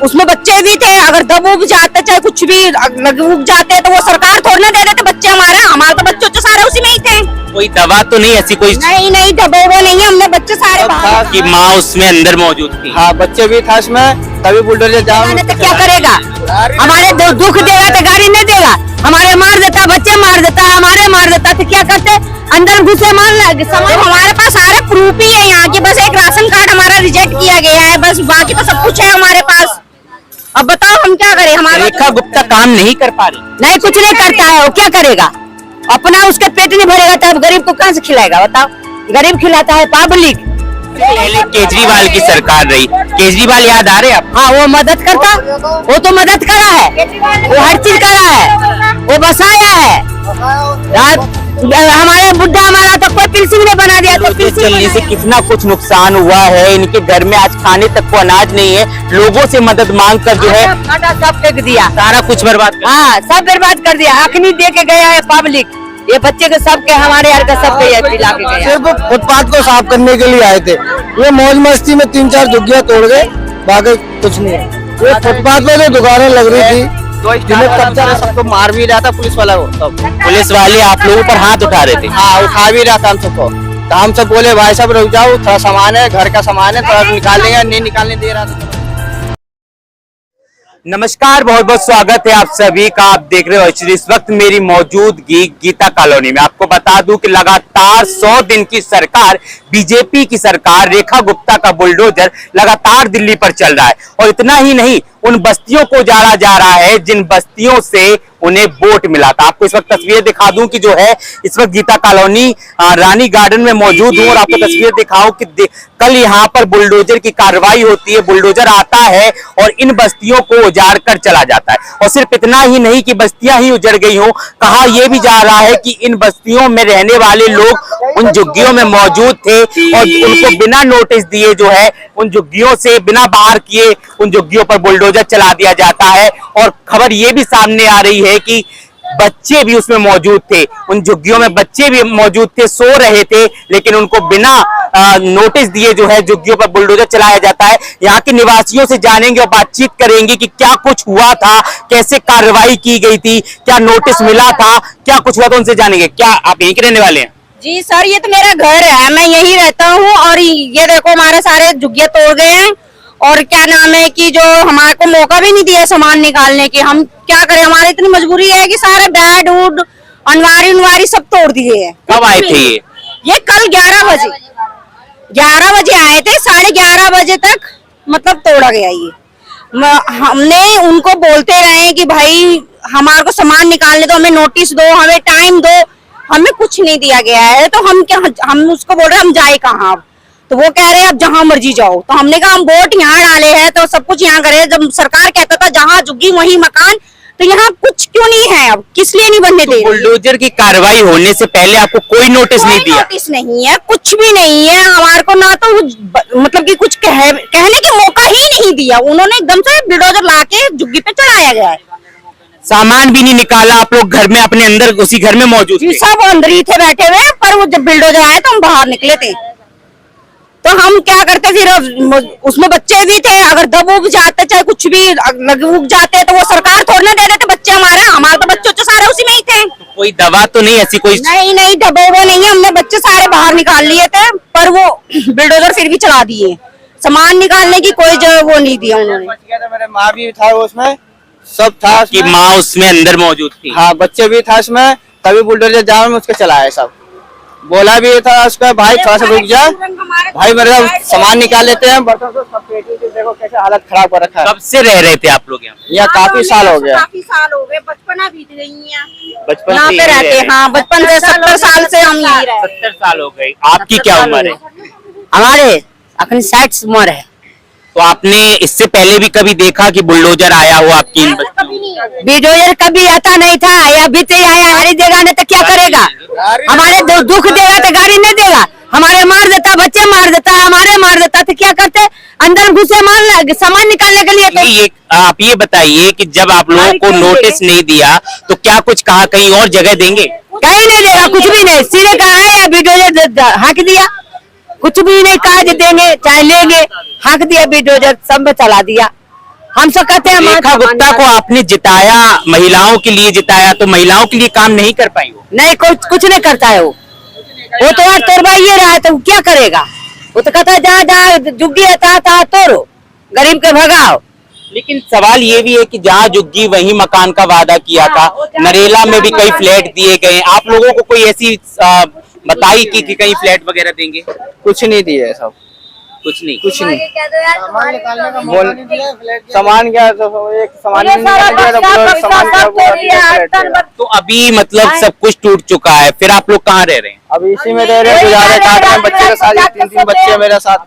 उसमें बच्चे भी थे, अगर दब उब जाते चाहे कुछ भी उग जाते तो वो सरकार थोड़ी ना दे देते बच्चे हमारे तो बच्चे सारे उसी में ही थे। कोई दवा तो नहीं ऐसी कोई? नहीं दबे वो नहीं है, हमने बच्चे सारे बाहर कि माँ उसमें अंदर मौजूद थी। हाँ, बच्चे भी था इसमें, तभी बुलडोजर जाओ तो क्या करेगा? हमारे दुख देगा तो गाड़ी नहीं देगा, हमारे मार देता, बच्चे मार देता, हमारे मार देता तो क्या करते? अंदर घुसे मान सामान हमारे पास सारे प्रूफ ही है यहाँ की, बस एक राशन कार्ड हमारा रिजेक्ट किया गया है, बस बाकी तो सब कुछ है हमारे पास। अब बताओ हम क्या करें? हमारा रेखा गुप्ता काम नहीं कर पा रही। नहीं, कुछ नहीं करता है, वो क्या करेगा? अपना उसके पेट नहीं भरेगा तो गरीब को कहाँ से खिलाएगा? बताओ, गरीब खिलाता है पब्लिक। पहले केजरीवाल की सरकार रही, केजरीवाल याद आ रहे आप? हाँ, वो मदद करता, वो तो मदद करा है, वो हर चीज करा है, वो बसाया है। हमारे बुढ़ा हमारा तो कोई पिलसिंग ने बना दिया, तो तो चलने से कितना कुछ नुकसान हुआ है। इनके घर में आज खाने तक को अनाज नहीं है, लोगों से मदद मांग कर जो है सब फेंक दिया, सारा कुछ बर्बाद। हाँ, सब बर्बाद कर दिया। अखनी दे के गया है पब्लिक, ये बच्चे के सबके हमारे यार का सबके पिला के गया। सिर्फ फुटपाथ को साफ करने के लिए आए थे, ये मौज मस्ती में 3-4 झुग्गियां तोड़ गए, बाकी कुछ नहीं है। ये फुटपाथ में जो दुकानें लग रही थी, जिन्हें कब्जा सबको मार भी रहा था पुलिस वाला, वो पुलिस वाले आप लोगों पर हाथ उठा रहे थे। हाँ, उठा भी रहा था हम सबको, तो हम सब बोले भाई साहब रुक जाओ, थोड़ा सामान है, घर का सामान है, थोड़ा निकालेंगे, नहीं निकालने दे रहा था। नमस्कार, बहुत बहुत स्वागत है आप सभी का। आप देख रहे हो इस वक्त मेरी मौजूदगी गीता कॉलोनी में। आपको बता दूं कि लगातार 100 दिन की सरकार, बीजेपी की सरकार, रेखा गुप्ता का बुलडोजर लगातार दिल्ली पर चल रहा है। और इतना ही नहीं, उन बस्तियों को उजाड़ा जा रहा है जिन बस्तियों से उन्हें वोट मिला था। आपको इस वक्त तस्वीर दिखा दूं कि जो है इस वक्त गीता कॉलोनी रानी गार्डन में मौजूद हूं और आपको तस्वीर दिखाऊं कि कल यहाँ पर बुलडोजर की कार्रवाई होती है। बुलडोजर आता है और इन बस्तियों को उजाड़ कर चला जाता है। और सिर्फ इतना ही नहीं कि बस्तियां ही उजड़ गई हो, कहा यह भी जा रहा है कि इन बस्तियों में रहने वाले लोग उन झुग्गियों में मौजूद थे और उनको बिना नोटिस दिए जो है उन झुग्गियों से बिना बाहर किए उन झुग्गियों पर बुलडोजर चला दिया जाता है। और खबर ये भी सामने आ रही है कि बच्चे भी उसमें मौजूद थे, उन झुग्गियों में बच्चे भी मौजूद थे, सो रहे थे, लेकिन उनको बिना नोटिस दिए जो है झुग्गियों पर बुलडोजर चलाया जाता है। यहाँ के निवासियों से जानेंगे और बातचीत करेंगे कि क्या कुछ हुआ था, कैसे कार्रवाई की गई थी, क्या नोटिस मिला था, क्या कुछ हुआ था, उनसे जानेंगे। क्या आप यहीं के रहने वाले हैं? जी सर, ये तो मेरा घर है, मैं यही रहता हूँ। और ये देखो हमारे सारे झुग्गियां तोड़ गए हैं और क्या नाम है कि जो हमारे को मौका भी नहीं दिया सामान निकालने की। हम क्या करें, हमारी इतनी मजबूरी है कि सारे बेड वुड अनवारी सब तोड़ दिए हैं। कब आए थे ये कल 11 बजे आए थे, 11:30 बजे तक मतलब तोड़ा गया ये। हमने उनको बोलते रहे कि भाई हमारे को सामान निकालने दो, हमें नोटिस दो, हमें टाइम दो, हमें कुछ नहीं दिया गया है। तो हम उसको बोल रहे हम जाए कहाँ अब? तो वो कह रहे हैं अब जहां मर्जी जाओ। तो हमने कहा हम वोट यहाँ डाले हैं तो सब कुछ यहाँ करे। जब सरकार कहता था जहाँ झुग्गी वहीं मकान, तो यहाँ कुछ क्यों नहीं है? अब किस लिए नहीं बनने दे रही? बुलडोजर की कार्रवाई होने से पहले आपको कोई नोटिस नहीं दिया? नोटिस नहीं है, कुछ भी नहीं है हमारे को, ना तो मतलब कि कुछ कहने की मौका ही नहीं दिया। उन्होंने एकदम से बुलडोजर ला के झुग्गी पे चढ़ाया गया है। सामान भी नहीं निकाला, आप लोग घर में अपने अंदर उसी घर में मौजूद थे? सब अंदर ही थे बैठे हुए, पर वो जब बुलडोजर आए तो हम बाहर निकले थे। तो हम क्या करते, फिर उसमें बच्चे भी थे, अगर दब उग जाते चाहे कुछ भी उग जाते तो वो सरकार थोड़ी ना दे देते बच्चे हमारे तो बच्चे सारे उसी में ही थे। तो कोई दवा तो नहीं ऐसी कोई? नहीं दबे वो नहीं है, हमने बच्चे सारे बाहर निकाल लिए थे, पर वो बुलडोजर फिर भी चला दिए। सामान निकालने की कोई जो वो नहीं दिया उन्होंने। मेरे माँ भी था उसमें, सब था कि माँ उसमें अंदर मौजूद थी? हाँ, बच्चे भी था इसमें, तभी बुलडोजर जाओ में उसके चलाया। सब बोला भी था उसका भाई थोड़ा सा रुक जा, भाई मेरा सामान निकाल लेते हैं। बर्तन तो सब देखो कैसे हालत खराब कर रखा है। कब से रह रहे थे आप लोग यहाँ? यहाँ काफी साल हो गया। काफी साल हो गए, बचपना बीत गई है बचपन यहाँ पे रहते हैं। हाँ, बचपन से 70 साल से हम यही रहे। 70 साल हो गए। आपकी क्या उम्र है? हमारे अपनी 60 उम्र है। तो आपने इससे पहले भी कभी देखा कि बुलडोजर आया हो आपकी? बुलडोजर कभी आता नहीं था, या बीते आया हरी देगा नहीं तो क्या करेगा? हमारे दुख देगा तो गाड़ी नहीं देगा, हमारे मार देता, बच्चे मार देता, हमारे मार देता तो क्या करते? अंदर घुसे सामान निकालने के लिए। तो आप ये बताइए कि जब आप लोगों को नोटिस नहीं दिया तो क्या कुछ कहा, कहीं और जगह देंगे? कहीं नहीं देगा, कुछ भी नहीं, सीधे कहा है या बुलडोजर हाँक दिया, कुछ भी नहीं कहा देंगे चाहे लेंगे, हाँक दिया बुलडोजर, सब चला दिया। हम सब कहते हैं रेखा गुप्ता को आपने जिताया, महिलाओं के लिए जिताया, तो महिलाओं के लिए काम नहीं कर पाई वो? नहीं, कुछ नहीं करता है वो तो आज तोड़वा ये रहा है, तो वो क्या करेगा? वो तो कहता है जहाँ जहाँ जुग्गी है तहाँ तोड़ो, गरीब के भगाओ। लेकिन सवाल ये भी है कि जहाँ जुग्गी वही मकान का वादा किया था, नरेला में भी कई फ्लैट दिए गए, आप लोगों को कोई ऐसी बताई कि कहीं फ्लैट वगैरह देंगे? कुछ नहीं दिए सब, कुछ नहीं। बोल सामान क्या, तो एक सामान नहीं निकाल दिया, तो अभी मतलब सब कुछ टूट चुका है, फिर आप लोग कहाँ रह रहे हैं? अभी इसी में रह रहे हैं, गुजारे काट रहे हैं बच्चे के साथ। 3 बच्चे हैं मेरे साथ,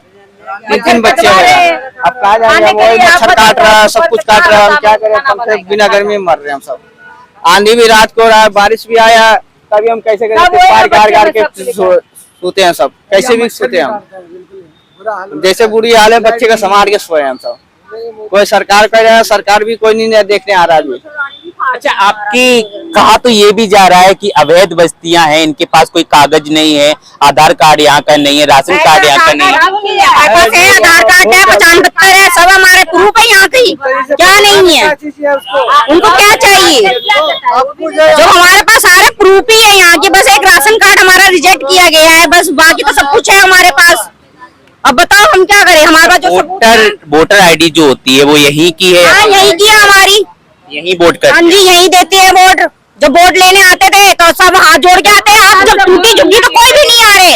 3 बच्चे हैं। अब कहाँ जाएंगे? वही मच्छर काट रहा है, सब कुछ काट रहा है, हम क्या करें? हम से बिना गर्मी में मर रहे हैं हम सब। आंधी भी रात को रहा है, बारिश भी आया, तभी हम कैसे करें? गाड़ के सोते हैं सब, कैसे भी सोते हैं हम। जैसे बुरी हाल है, बच्चे का संभाल के सोए हम सब। कोई सरकार कह रहा है, सरकार भी कोई नहीं देखने आ रहा अभी। अच्छा, आपकी कहा तो ये भी जा रहा है कि अवैध बस्तियां हैं, इनके पास कोई कागज नहीं है, आधार कार्ड यहाँ का नहीं है, राशन कार्ड यहाँ का नहीं है। आधार कार्ड है, पहचान पत्र है, सब हमारे प्रूफ है यहाँ की, क्या नहीं है? उनको क्या चाहिए? जो हमारे पास सारे प्रूफ ही है यहाँ के, बस एक राशन कार्ड हमारा रिजेक्ट किया गया है, बस बाकी तो सब कुछ है हमारे पास। अब बताओ हम क्या करें? हमारे पास जो वोटर आईडी जो होती है वो यही की है? हाँ, यही की है हमारी, यही वोट कर। हाँ जी, यही देते हैं वोट। जब वोट लेने आते थे तो सब हाथ जोड़ के आते हैं, अब जब टूटी झुग्गी तो कोई भी नहीं आ रहे,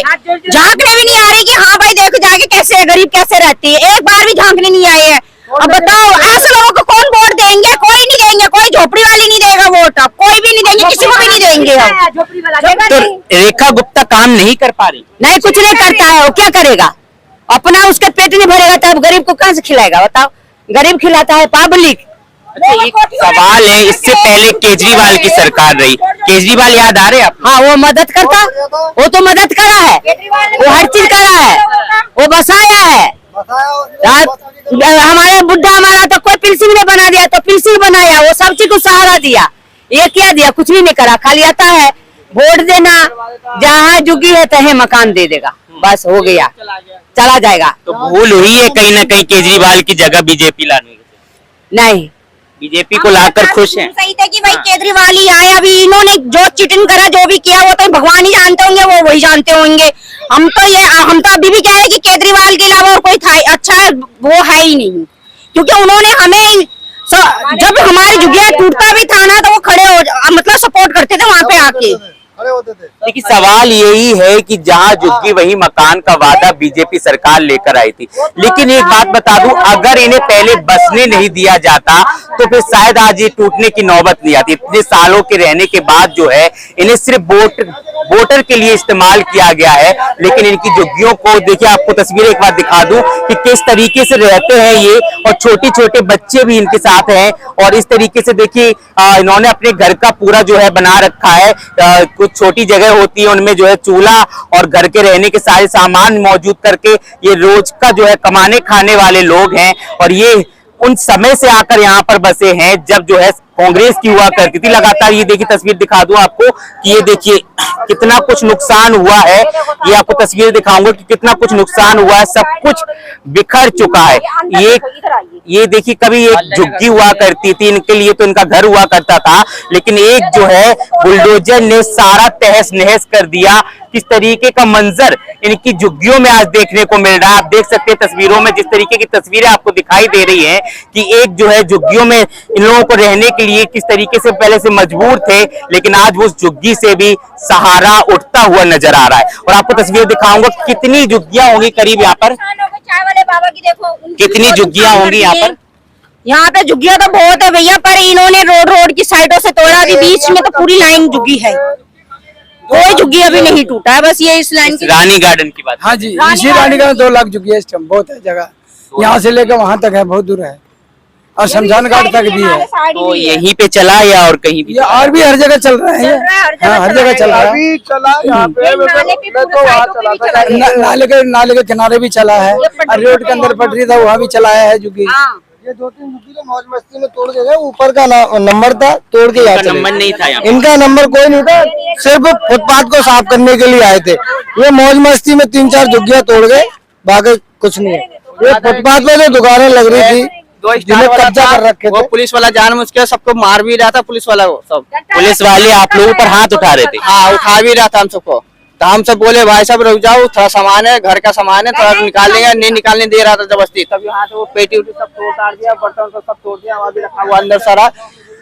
झांकने भी नहीं आ रही कि हाँ भाई देखो जाके कैसे है, गरीब कैसे रहती है, एक बार भी झांकने नहीं आए हैं। अब बताओ ऐसे लोगों को कौन वोट देंगे? कोई नहीं देंगे, कोई झोपड़ी वाली नहीं देगा वोट, अब कोई भी नहीं देंगे, किसी को भी नहीं देंगे हम। तो रेखा गुप्ता काम नहीं कर पा रही? नहीं, कुछ नहीं करता है, वो क्या करेगा? अपना उसका पेट नहीं भरेगा तो अब गरीब को कहाँ से खिलाएगा? बताओ, गरीब खिलाता है पब्लिक। अच्छा, एक सवाल है, इससे पहले केजरीवाल की सरकार रही, केजरीवाल याद आ रहे हैं आप? हाँ, वो मदद करता, वो तो मदद करा है, वो हर चीज करा है, वो बसाया है। हमारे बुढ़ा हमारा तो कोई पेंसिल नहीं बना दिया, तो पेंसिल बनाया, वो सब चीज को सहारा दिया। ये क्या दिया? कुछ भी नहीं करा, खाली आता है वोट देना, जहाँ जुगी है तहे मकान दे देगा, बस हो गया, चला जाएगा। तो भूल हुई है कहीं ना कहीं केजरीवाल की जगह बीजेपी लाने की? नहीं, बीजेपी को लाकर खुश हैं? सही थे कि भाई केजरीवाल ही आए, अभी इन्होंने जो चीटिंग करा, जो भी किया, वो तो भगवान ही जानते होंगे, वो वही जानते होंगे। हम तो अभी भी कह रहे हैं कि केजरीवाल के अलावा और कोई था अच्छा वो है ही नहीं, क्योंकि उन्होंने हमें जब हमारी जुगिया टूटता भी था ना, तो वो खड़े हो मतलब सपोर्ट करते थे वहाँ पे आके। लेकिन सवाल यही है कि जहाँ जुग्गी वही मकान का वादा बीजेपी सरकार लेकर आई थी। लेकिन एक बात बता दूं, अगर इन्हें पहले बसने नहीं दिया जाता तो फिर शायद आज ये टूटने की नौबत नहीं आती। इतने सालों के रहने के बाद जो है इन्हें सिर्फ वोटर के लिए इस्तेमाल किया गया है। लेकिन इनकी जुग्गियों को देखिए, आपको तस्वीरें एक बार दिखा दूं कि किस तरीके से रहते हैं ये, और छोटे छोटे बच्चे भी इनके साथ हैं। और इस तरीके से देखिए इन्होंने अपने घर का पूरा जो है बना रखा है। कुछ छोटी जगह होती है उनमें जो है चूल्हा और घर के रहने के सारे सामान मौजूद करके ये रोज का जो है कमाने खाने वाले लोग हैं। और ये उन समय से आकर यहाँ पर बसे हैं जब जो है कांग्रेस की हुआ करती थी। लगातार ये देखिए, तस्वीर दिखा दूं आपको कि ये देखिए कितना कुछ नुकसान हुआ है। ये आपको तस्वीर दिखाऊंगा कि कितना कुछ नुकसान हुआ है, सब कुछ बिखर चुका है। ये देखिए, कभी एक झुग्गी हुआ करती थी, इनके लिए तो इनका घर हुआ करता था, लेकिन एक जो है बुलडोजर ने सारा तहस नहस कर दिया। किस तरीके का मंजर इनकी झुग्गियों में आज देखने को मिल रहा है। आप देख सकते हैं तस्वीरों में, जिस तरीके की तस्वीरें आपको दिखाई दे रही है कि एक जो है झुग्गियों में इन लोगों को रहने के लिए किस तरीके से पहले से मजबूर थे, लेकिन आज वो झुग्गी से भी सहारा उठता हुआ नजर आ रहा है। और आपको तस्वीर दिखाऊंगा कितनी झुग्गियां होंगी करीब यहाँ पर, कितनी झुग्गियां होंगी यहाँ पर। यहाँ पे झुग्गियां तो बहुत है भैया, पर इन्होंने रोड की साइडों से तोड़ा, अभी बीच में तो पूरी लाइन झुग्गी है, कोई झुग्गी अभी नहीं टूटा है, बस ये इस लाइन की। रानी गार्डन की बात? हाँ जी, इसी रानी गार्डन 2 लाख झुग्गी है इस टाइम, बहुत है जगह, यहाँ से लेकर वहाँ तक है, बहुत दूर है, और शमशान घाट तक भी है। तो यहीं पे चला या और कहीं भी? और भी हर जगह चल रहा है, हर जगह चल रहा है। अभी चला यहाँ पे, नाले के किनारे भी चला है, और रोड के अंदर पटरी था वहाँ भी चलाया है झुग्गी। ये 2-3 झुग्गी तो मौज मस्ती में तोड़ के गए, ऊपर का नंबर था, तोड़ के यहाँ नंबर नहीं था यहाँ? इनका नंबर कोई नहीं था, सिर्फ फुटपाथ को साफ करने के लिए आए थे। ये मौज मस्ती में 3-4 झुग्गियां तोड़ गए, बाकी कुछ नहीं है। ये फुटपाथ में जो दुकानें लग रही थी, दो स्टार जिन्हें वाला कब्जा था, कर रखे वो थे। पुलिस वाला जानबूझ के सबको मार भी रहा था, पुलिस वाला वो सब। पुलिस वाले आप लोगों पर हाथ उठा रहे थे। हाँ, उठा भी रहा था हम सबको। तो हम सब बोले भाई साहब रुक जाओ, थोड़ा सामान है, घर का सामान है, थोड़ा निकाल लेंगे। नहीं निकालने दे रहा था जबरदस्ती। तब यहाँ से वो पेटी उटी सब तोड़ ताड़ दिया, बर्तन सब तोड़ दिया, वहाँ भी रखा हुआ अंदर सारा।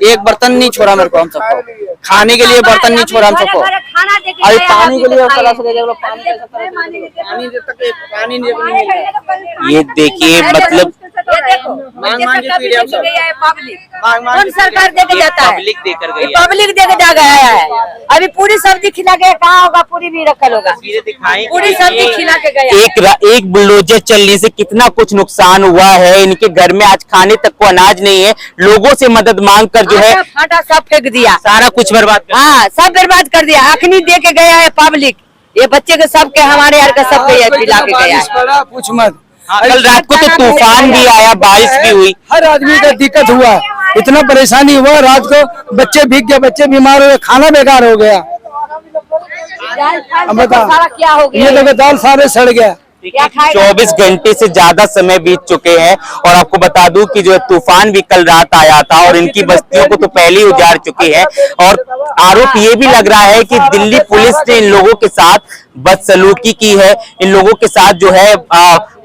एक बर्तन नहीं छोड़ा मेरे को, हम सबको खाने के लिए बर्तन नहीं छोड़ा हम सबको। अभी पानी के लिए पानी जब तक पानी नहीं मिला। ये देखिए मतलब मांग मांग के पी रहे हम सब। मांग मांग कौन सरकार दे के जाता है? पब्लिक देकर गई है। पब्लिक दे के जा गया है। अभी पूरी सब्जी खिला के कहाँ होगा? पूरी भी रखल होगा। पूरी सब्जी खिला के गया। एक बुलडोजर चलने से कितना कुछ नुकसान हुआ है। इनके घर में आज खाने तक को अनाज नहीं है। लोगों से मदद मांग कर जो है फाटा सब फेंक दिया, सारा कुछ बर्बाद कर दिया। हाँ सब बर्बाद कर दिया। अखनी दे के गया है पब्लिक। ये बच्चे के सबके हमारे यार का सबके ये खिला के गया है। पड़ा पूछ मत। कल रात को तो तूफान भी आया, बारिश भी हुई। हर आदमी का दिक्कत हुआ, इतना परेशानी हुआ। रात को बच्चे भीग गए, बच्चे बीमार हुए, खाना बेकार हो गया। अब बता, सारा क्या हो गया? ये देखो दाल सारे सड़ गया। 24 घंटे से ज्यादा समय बीत चुके हैं और आपको बता दूं कि जो है तूफान भी कल रात आया था और इनकी बस्तियों को तो पहले ही उजाड़ चुकी है। और आरोप ये भी लग रहा है कि दिल्ली पुलिस ने इन लोगों के साथ बदसलूकी की है, इन लोगों के साथ जो है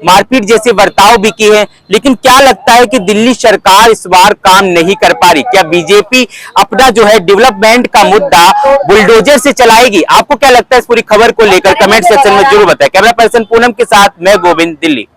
मारपीट जैसे बर्ताव भी की है। लेकिन क्या लगता है कि दिल्ली सरकार इस बार काम नहीं कर पा रही? क्या बीजेपी अपना जो है डेवलपमेंट का मुद्दा बुलडोजर से चलाएगी? आपको क्या लगता है इस पूरी खबर को लेकर? कमेंट सेक्शन में जरूर बताएं। कैमरा पर्सन पूनम के साथ मैं गोविंद, दिल्ली।